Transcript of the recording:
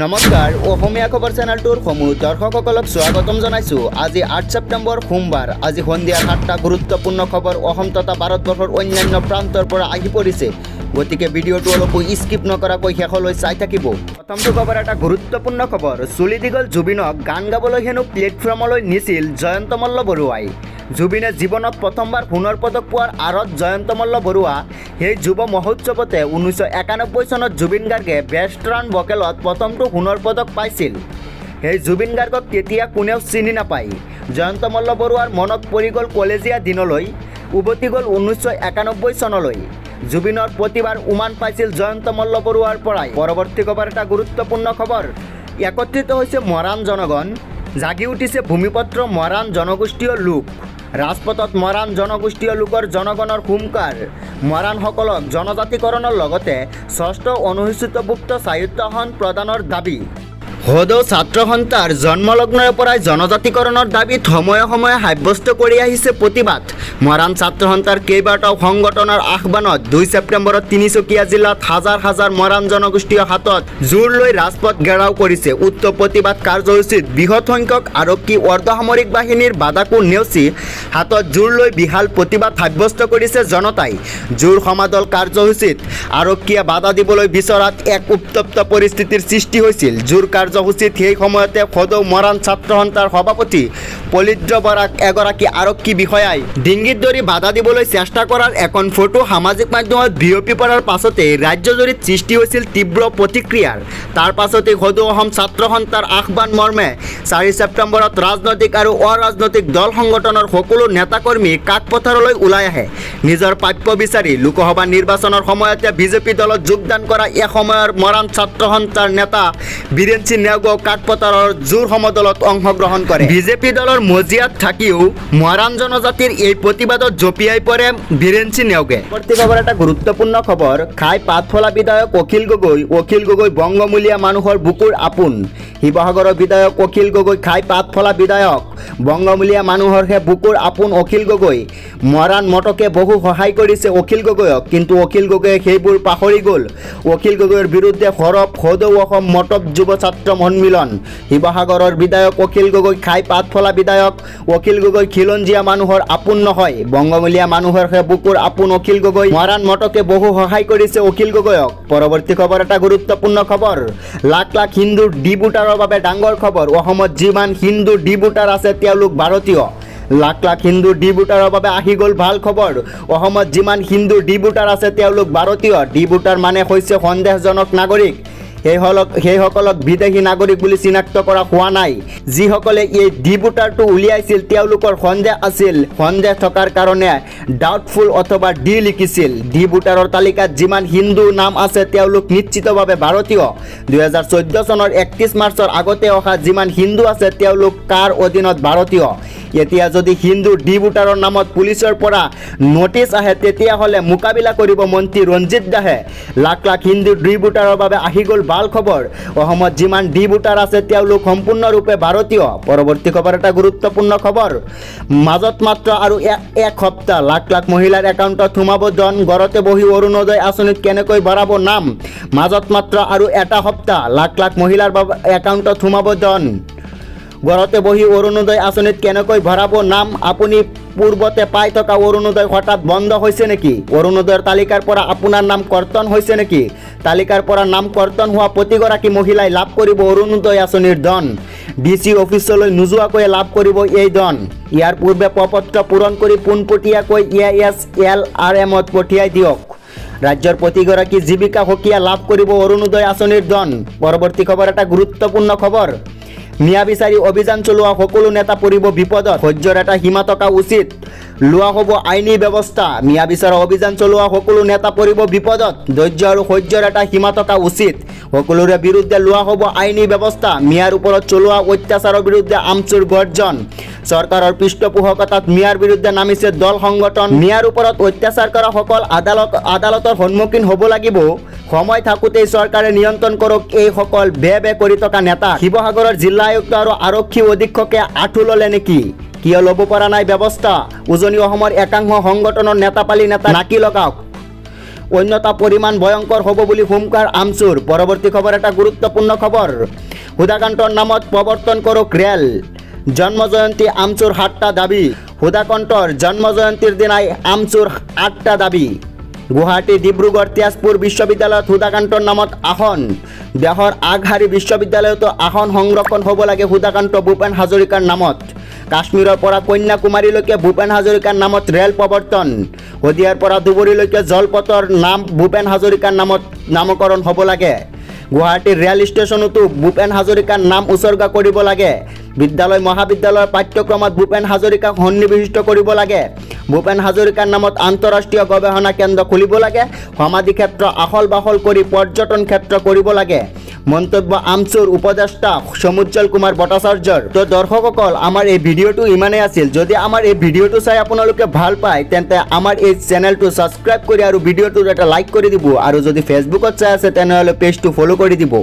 নমস্কাৰ অসমীয়া খবৰ চেনেলটোৰ সমূহ দৰ্শকসকলক স্বাগতম জনাইছো। আজি 8 ছেপ্টেম্বৰ সোমবাৰ। আজি সন্ধিয়া 7টা গুৰুত্বপূৰ্ণ খবৰ অসম তথা ভাৰতবৰ্ষৰ অন্যান্য প্ৰান্তৰ পৰা আহি পৰিছে। গতিকে ভিডিঅ'টো অলপ স্কিপ নকৰাকৈ শেষলৈ চাই থাকিব। প্ৰথমটো খবৰ এটা গুৰুত্বপূৰ্ণ খবৰ। চুলি দীঘল জুবিনক গান গাবলৈ হেনো প্লেটফৰ্মলৈ নিছিল জয়ন্ত মল্ল বৰুৱাই। জুবিনে জীৱনত প্ৰথমবাৰ সোণৰ পদক পোৱাৰ আঁৰত জয়ন্ত মল্ল বৰুৱা সেই যুৱ মহোৎসৱতে 1991 চনত জুবিন গাৰ্গে বেষ্ট ৰান ভকেলত প্ৰথমটো সোণৰ পদক পাইছিল। সেই জুবিন গাৰ্গক তেতিয়া কোনেও চিনি নাপায়। জয়ন্ত মল্ল বৰুৱাৰ মনত পৰি গ'ল কলেজীয়া দিনলৈ, উভতি গ'ল 1991 চনলৈ। জুবিনৰ প্ৰতিবাৰ উমান পাইছিল জয়ন্ত মল্ল বৰুৱাৰ পৰাই। পৰৱৰ্তী খবৰ এটা গুৰুত্বপূৰ্ণ খবৰ। একত্ৰিত হৈছে মৰাণ জনগণ, জাগি উঠিছে ভূমিপত্ৰ মৰাণ জনগোষ্ঠীয় লোক। ৰাজপথত মৰাণ জনগোষ্ঠীয় লোকৰ জনগণৰ হুংকাৰ। মৰাণসকলক জনজাতিকৰণৰ লগতে 6ষ্ঠ অনুসূচিতভুক্ত সাহিত্য আসন প্ৰদানৰ দাবী। সদৌ ছাত্ৰ সন্থাৰ জন্মলগ্নৰ পৰাই জনজাতিকৰণৰ দাবীত সময়ে সময়ে সাব্যস্ত কৰি আহিছে প্ৰতিবাদ। মৰাণ ছাত্ৰ সন্থাৰ কেইবাটাও সংগঠনৰ আহ্বানত 2 ছেপ্টেম্বৰত তিনিচুকীয়া জিলাত হাজাৰ হাজাৰ মৰাণ জনগোষ্ঠীয় হাতত জোৰ লৈ ৰাজপথ ঘেৰাও কৰিছে। উক্ত প্ৰতিবাদ কাৰ্যসূচীত বৃহৎ সংখ্যক আৰক্ষী অৰ্ধসামৰিক বাহিনীৰ বাধাকো নেওচি হাতত জোৰ লৈ বিশাল প্ৰতিবাদ সাব্যস্ত কৰিছে জনতাই। জোৰ সমাদল কাৰ্যসূচীত আৰক্ষীয়ে বাধা দিবলৈ বিচৰাত এক উত্তপ্ত পৰিস্থিতিৰ সৃষ্টি হৈছিল। জোৰ কাৰ্যসূচীত সেই সময়তে সদৌ মৰাণ ছাত্ৰ সন্থাৰ সভাপতি পলিদ্ৰ বৰাক এগৰাকী আৰক্ষী বিষয়াই ডিঙিত ধৰি বাধা দিবলৈ চেষ্টা কৰাৰ এখন ফটো সামাজিক মাধ্যমত বিয়পি পৰাৰ পাছতে ৰাজ্যজুৰিত সৃষ্টি হৈছিল তীব্ৰ প্ৰতিক্ৰিয়াৰ। তাৰ পাছতে সদৌ অসম ছাত্ৰ সন্থাৰ আহ্বান মৰ্মে 4 ছেপ্টেম্বৰত ৰাজনৈতিক আৰু অৰাজনৈতিক দল সংগঠনৰ সকলো নেতাকৰ্মী কাকপথাৰলৈ ওলাই আহে। নিজৰ প্ৰাপ্য বিচাৰি লোকসভা নিৰ্বাচনৰ সময়তে বিজেপি দলত যোগদান কৰা এসময়ৰ মৰাণ ছাত্ৰ সন্থাৰ নেতা বীৰেন সিং নেওগেও কাকপথাৰৰ জোৰ সমদলত অংশগ্ৰহণ কৰে। বিজেপি দলৰ মজিয়াত থাকিও মৰাণ জনজাতিৰ এই প্ৰতিবাদত জঁপিয়াই পৰে বীৰেন সিং নেওগে। পৰৱৰ্তী খবৰ এটা গুৰুত্বপূৰ্ণ খবৰ। খাই পাত ফলা বিধায়ক অখিল গগৈ বংগমূলীয়া মানুহৰ বুকুৰ আপোন। শিৱসাগৰৰ বিধায়ক অখিল গগৈ খাই পাত ফলা বিধায়ক, বংগমূলীয়া মানুহৰ হে বুকুৰ আপোন অখিল গগৈ। মৰাণ মটকে বহু সহায় কৰিছে অখিল গগৈক, কিন্তু অখিল গগৈয়ে সেইবোৰ পাহৰি গ'ল। অখিল গগৈৰ বিৰুদ্ধে সৰব সদৌ অসম মটক যুৱ ছাত্ৰ সন্মিলন। শিৱসাগৰৰ বিধায়ক অখিল গগৈ খাই পাত ফলা বিধায়ক। অখিল গগৈ খিলঞ্জীয়া মানুহৰ আপোন নহয়, বংগমূলীয়া মানুহৰ হে বুকুৰ আপোন অখিল গগৈ। মৰাণ মটকে বহু সহায় কৰিছে অখিল গগৈক। পৰৱৰ্তী খবৰ এটা গুৰুত্বপূৰ্ণ খবৰ। লাখ লাখ হিন্দুৰ ডি ভোটাৰৰ বাবে ডাঙৰ খবৰ। অসমত যিমান হিন্দু ডি ভোটাৰ আছে তেওঁলোক ভাৰতীয়। লাখ লাখ হিন্দু ডি ভোটাৰৰ বাবে আহি গ'ল ভাল খবৰ। অসমত যিমান হিন্দু ডি ভোটাৰ আছে তেওঁলোক ভাৰতীয়। ডি ভোটাৰ মানে হৈছে সন্দেহজনক নাগৰিক। সেইসকলক বিদেশী নাগৰিক বুলি চিনাক্ত কৰা হোৱা নাই। যিসকলে এই ডি ভোটাৰটো উলিয়াইছিল তেওঁলোকৰ সন্দেহ আছিল। সন্দেহ থকাৰ কাৰণে ডাউটফুল অথবা ডি লিখিছিল। ডি ভোটাৰৰ তালিকাত যিমান হিন্দু নাম আছে তেওঁলোক নিশ্চিতভাৱে ভাৰতীয়। 2014 চনৰ 31 মাৰ্চৰ আগতে অহা যিমান হিন্দু আছে তেওঁলোক কাৰ অধীনত ভাৰতীয়। এতিয়া যদি হিন্দু ডি ভোটাৰৰ নামত পুলিচৰ পৰা নোটিছ আহে তেতিয়াহ'লে মোকাবিলা কৰিব মন্ত্ৰী ৰঞ্জিত দাসে। লাখ লাখ হিন্দু ডি ভোটাৰৰ বাবে আহি গ'ল ভাল খবৰ। অসমত যিমান ডি ভোটাৰ আছে তেওঁলোক সম্পূৰ্ণৰূপে ভাৰতীয়। পৰৱৰ্তী খবৰ এটা গুৰুত্বপূৰ্ণ খবৰ। মাজত মাত্ৰ আৰু এক সপ্তাহ লাখ লাখ মহিলাৰ একাউণ্টত সোমাব ধন। ঘৰতে বহি অৰুণোদয় আঁচনিত কেনেকৈ ভৰাব নাম। মাজত মাত্ৰ আৰু এটা সপ্তাহ লাখ লাখ মহিলাৰ একাউণ্টত সোমাব ধন। ঘৰতে বহি অৰুণোদয় আঁচনিত কেনেকৈ ভৰাব নাম। আপুনি পূৰ্বতে পাই থকা অৰুণোদয় হঠাৎ বন্ধ হৈছে নেকি? অৰুণোদয়ৰ তালিকাৰ পৰা আপোনাৰ নাম কৰ্তন হৈছে নেকি? তালিকাৰ পৰা নাম কৰ্তন হোৱা প্ৰতিগৰাকী মহিলাই লাভ কৰিব অৰুণোদয় আঁচনিৰ ধন। DC অফিচলৈ নোযোৱাকৈ লাভ কৰিব এই ধন। ইয়াৰ পূৰ্বে প্ৰপত্ৰ পূৰণ কৰি পোনপটীয়াকৈ ASLRMত পঠিয়াই দিয়ক। ৰাজ্যৰ প্ৰতিগৰাকী জীৱিকা সখীয়ে লাভ কৰিব অৰুণোদয় আঁচনিৰ ধন। পৰৱৰ্তী খবৰ এটা গুৰুত্বপূৰ্ণ খবৰ। মিয়া বিচাৰি অভিযান চলোৱা সকলো নেতা পৰিব বিপদত। সহ্যৰ এটা সীমা থকা উচিত, লোৱা হ'ব আইনী ব্যৱস্থা। মিয়া বিচাৰা অভিযান চলোৱা সকলো নেতা পৰিব বিপদত। ধৈৰ্য আৰু সহ্যৰ এটা সীমা থকা উচিত। সকলোৰে বিৰুদ্ধে লোৱা হ'ব আইনী ব্যৱস্থা। মিয়াৰ ওপৰত চলোৱা অত্যাচাৰৰ বিৰুদ্ধে আমচুৰ গৰ্জন। চৰকাৰৰ পৃষ্ঠপোষকতাত মিয়াৰ বিৰুদ্ধে নামিছে দল সংগঠন। মিয়াৰ ওপৰত অত্যাচাৰ কৰা সকল আদালতৰ সন্মুখীন হ'ব লাগিব। সময় থাকোঁতেই চৰকাৰে নিয়ন্ত্ৰণ কৰক এইসকল বে কৰি থকা নেতা। শিৱসাগৰৰ জিলা আয়ুক্ত আৰু আৰক্ষী অধীক্ষকে আঁঠু ল'লে নেকি? কিয় ল'ব পৰা নাই ব্যৱস্থা? উজনি অসমৰ একাংশ সংগঠনৰ নেতাপালি নেতা নাকি লগাওক। অন্যতা পৰিমাণ ভয়ংকৰ হ'ব বুলি হুমকাৰ আমচুৰ। পৰৱৰ্তী খবৰ এটা গুৰুত্বপূৰ্ণ খবৰ। সুধাকান্তৰ নামত প্ৰৱৰ্তন কৰক ৰেল। জন্ম জয়ন্তী আমচুৰ 7টা দাবী। সুধাকান্তৰ জন্ম জয়ন্তীৰ দিনাই আমচুৰ 8টা দাবী। গুৱাহাটী, ডিব্ৰুগড়, তেজপুৰ বিশ্ববিদ্যালয়ত সুধাকান্তৰ নামত আসন। দেশৰ আগশাৰী বিশ্ববিদ্যালয়তো আসন সংৰক্ষণ হ'ব লাগে সুধাকান্ত ভূপেন হাজৰিকাৰ নামত। কাশ্মীৰৰ পৰা কন্যাকুমাৰীলৈকে ভূপেন হাজৰিকাৰ নামত ৰেল প্ৰৱৰ্তন। শদিয়াৰ পৰা ধুবুৰীলৈকে জলপথৰ নাম ভূপেন হাজৰিকাৰ নামত নামকৰণ হ'ব লাগে। গুৱাহাটীৰ ৰেল ষ্টেচনতো ভূপেন হাজৰিকাৰ নাম উচৰ্গা কৰিব লাগে। বিদ্যালয় মহাবিদ্যালয়ৰ পাঠ্যক্ৰমত ভূপেন হাজৰিকাক সন্নিৱিষ্ট কৰিব লাগে। ভূপেন হাজৰিকাৰ নামত আন্তঃৰাষ্ট্ৰীয় গৱেষণা কেন্দ্ৰ খুলিব লাগে। সমাধি ক্ষেত্ৰ আহল বাহল কৰি পৰ্যটন ক্ষেত্ৰ কৰিব লাগে। মন্তব্য আমচুৰ উপদেষ্টা সমুজ্জ্বল কুমাৰ ভট্টাচাৰ্যৰ। তো দৰ্শকসকল, আমাৰ এই ভিডিঅ'টো ইমানেই আছিল। যদি আমাৰ এই ভিডিঅ'টো চাই আপোনালোকে ভাল পায় তেন্তে আমাৰ এই চেনেলটো ছাবস্ক্ৰাইব কৰি আৰু ভিডিঅ'টোত এটা লাইক কৰি দিব। আৰু যদি ফেচবুকত চাই আছে তেনেহ'লে পেজটো ফ'ল' কৰি দিব।